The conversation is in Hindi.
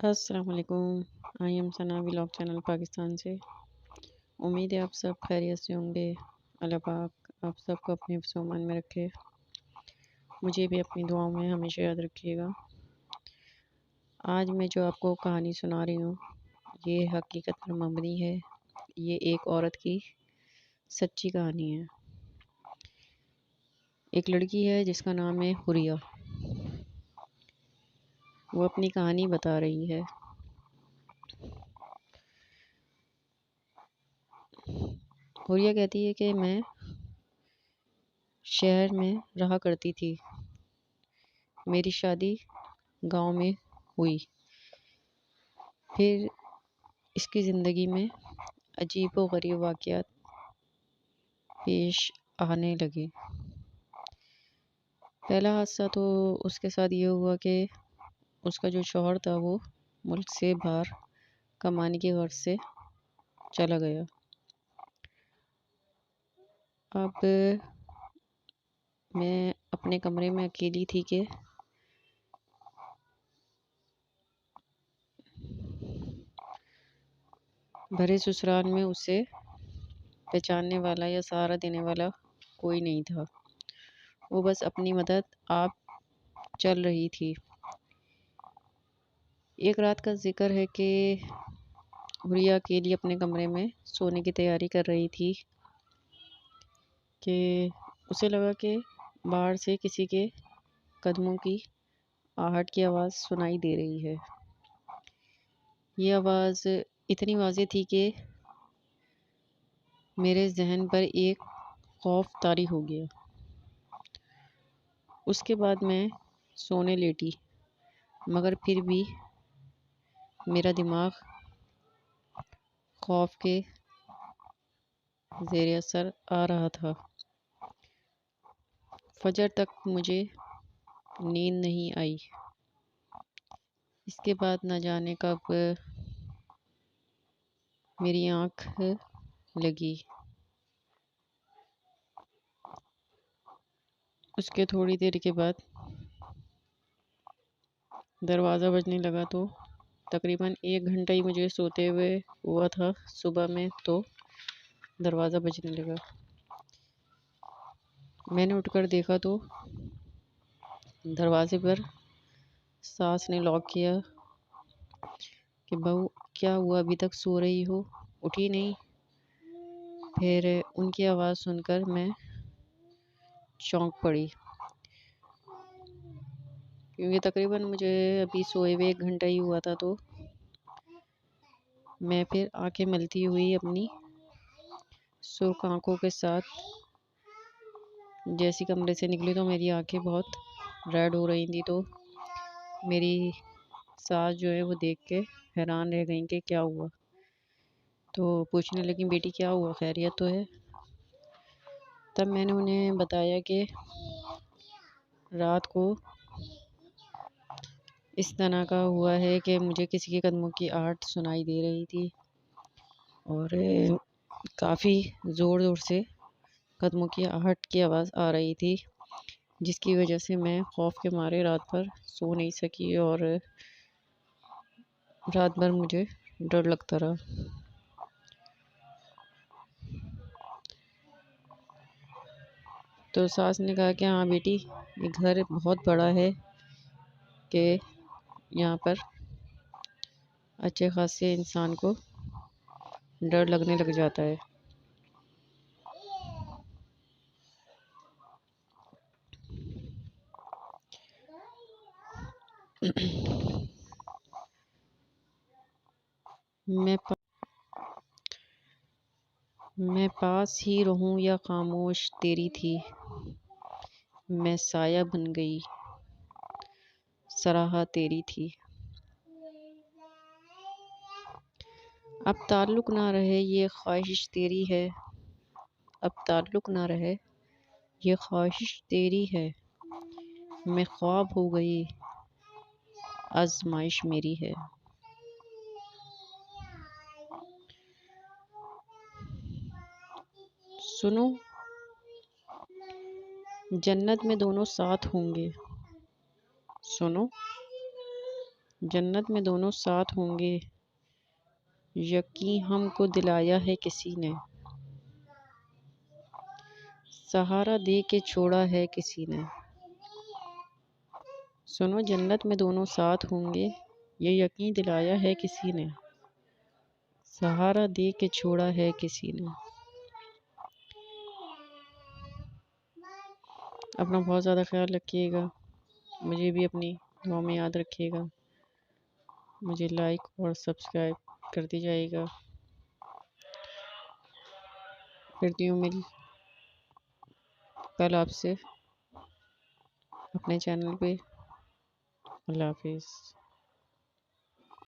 अस्सलाम वालेकुम। I am Sana vlog channel Pakistan से। उम्मीद है आप सब खैरियत से होंगे। अल्लाह पाक आप सबको अपने हिफ्ज़-ओ-अमान में रखे। मुझे भी अपनी दुआओं में हमेशा याद रखिएगा। आज मैं जो आपको कहानी सुना रही हूँ ये हकीकत पर मबनी है। ये एक औरत की सच्ची कहानी है। एक लड़की है जिसका नाम है हुरिया। वो अपनी कहानी बता रही है। हुरिया कहती है कि मैं शहर में रहा करती थी। मेरी शादी गांव में हुई। फिर इसकी ज़िंदगी में अजीब व गरीब वाक़यात पेश आने लगे। पहला हादसा तो उसके साथ ये हुआ कि उसका जो शौहर था वो मुल्क से बाहर कमाने की गर्ज से चला गया। अब मैं अपने कमरे में अकेली थी कि भरे ससुराल में उसे पहचानने वाला या सहारा देने वाला कोई नहीं था। वो बस अपनी मदद आप चल रही थी। एक रात का जिक्र है कि हुरिया अकेली अपने कमरे में सोने की तैयारी कर रही थी कि उसे लगा कि बाहर से किसी के कदमों की आहट की आवाज़ सुनाई दे रही है। ये आवाज़ इतनी वाज़ेह थी कि मेरे जहन पर एक खौफ तारी हो गया। उसके बाद मैं सोने लेटी, मगर फिर भी मेरा दिमाग खौफ के ज़ेर असर आ रहा था। फजर तक मुझे नींद नहीं आई। इसके बाद न जाने कब मेरी आँख लगी। उसके थोड़ी देर के बाद दरवाज़ा बजने लगा तो तकरीबन 1 घंटा ही मुझे सोते हुए हुआ था। सुबह में तो दरवाज़ा बजने लगा। मैंने उठकर देखा तो दरवाज़े पर सास ने लॉक किया कि बहू क्या हुआ, अभी तक सो रही हो, उठी नहीं? फिर उनकी आवाज़ सुनकर मैं चौंक पड़ी, क्योंकि तकरीबन मुझे अभी सोए हुए 1 घंटा ही हुआ था। तो मैं फिर आंखें मलती हुई अपनी सुर्ख आंखों के साथ जैसी कमरे से निकली तो मेरी आंखें बहुत रेड हो रही थी। तो मेरी सास जो है वो देख के हैरान रह गई कि क्या हुआ। तो पूछने लगी, बेटी क्या हुआ, खैरियत तो है? तब मैंने उन्हें बताया कि रात को इस तरह का हुआ है कि मुझे किसी के कदमों की आहट सुनाई दे रही थी और काफ़ी ज़ोर ज़ोर से कदमों की आहट की आवाज़ आ रही थी, जिसकी वजह से मैं खौफ के मारे रात भर सो नहीं सकी और रात भर मुझे डर लगता रहा। तो सास ने कहा कि हाँ बेटी, ये घर बहुत बड़ा है कि यहाँ पर अच्छे खासे इंसान को डर लगने लग जाता है। मैं मैं पास ही रहूं या खामोश तेरी थी, मैं साया बन गई, सराहा तेरी थी। अब ताल्लुक ना रहे ये ख्वाहिश तेरी है, अब ताल्लुक ना रहे ये ख्वाहिश तेरी है, मैं ख्वाब हो गई, आजमाइश मेरी है। सुनो, जन्नत में दोनों साथ होंगे। सुनो, जन्नत में दोनों साथ होंगे, यकीन हमको दिलाया है किसी ने। सहारा दे के छोड़ा है किसी ने। सुनो, जन्नत में दोनों साथ होंगे, ये यकीन दिलाया है किसी ने। सहारा दे के छोड़ा है किसी ने। अपना बहुत ज़्यादा ख्याल रखिएगा। मुझे भी अपनी दुआ में याद रखिएगा। मुझे लाइक और सब्सक्राइब करते जाइएगा। करती हूँ मिल कल आपसे अपने चैनल पे। अल्लाह हाफिज़।